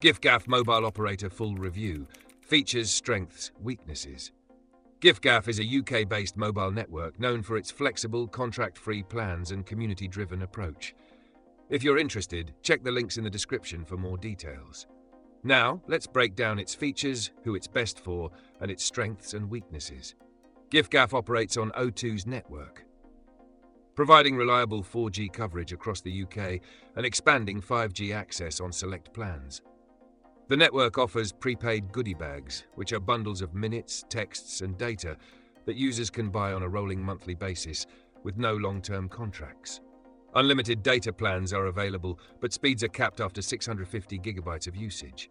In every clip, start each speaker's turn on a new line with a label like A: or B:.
A: Giffgaff Mobile Operator Full Review. Features, Strengths, Weaknesses. Giffgaff is a UK-based mobile network known for its flexible, contract-free plans and community-driven approach. If you're interested, check the links in the description for more details. Now, let's break down its features, who it's best for, and its strengths and weaknesses. Giffgaff operates on O2's network, providing reliable 4G coverage across the UK and expanding 5G access on select plans. The network offers prepaid goodie bags, which are bundles of minutes, texts, and data that users can buy on a rolling monthly basis with no long-term contracts. Unlimited data plans are available, but speeds are capped after 650 gigabytes of usage.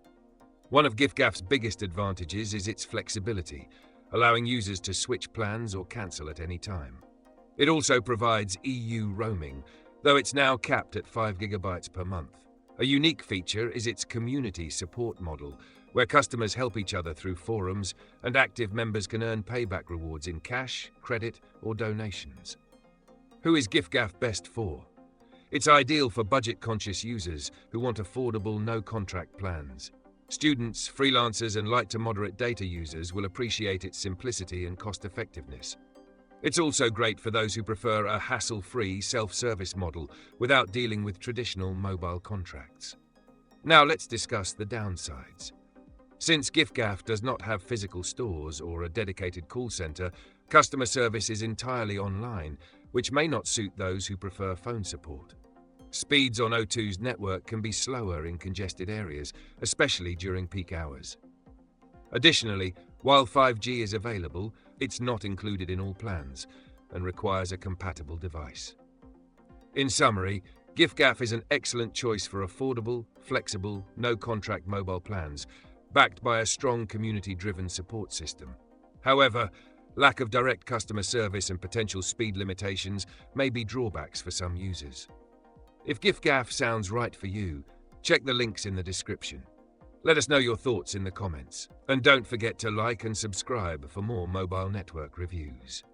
A: One of Giffgaff's biggest advantages is its flexibility, allowing users to switch plans or cancel at any time. It also provides EU roaming, though it's now capped at 5 gigabytes per month. A unique feature is its community support model, where customers help each other through forums and active members can earn payback rewards in cash, credit, or donations. Who is Giffgaff best for? It's ideal for budget-conscious users who want affordable, no-contract plans. Students, freelancers, and light to moderate data users will appreciate its simplicity and cost-effectiveness. It's also great for those who prefer a hassle-free, self-service model without dealing with traditional mobile contracts. Now let's discuss the downsides. Since Giffgaff does not have physical stores or a dedicated call center, customer service is entirely online, which may not suit those who prefer phone support. Speeds on O2's network can be slower in congested areas, especially during peak hours. Additionally, while 5G is available, it's not included in all plans and requires a compatible device. In summary, Giffgaff is an excellent choice for affordable, flexible, no-contract mobile plans, backed by a strong community-driven support system. However, lack of direct customer service and potential speed limitations may be drawbacks for some users. If Giffgaff sounds right for you, check the links in the description. Let us know your thoughts in the comments. And don't forget to like and subscribe for more mobile network reviews.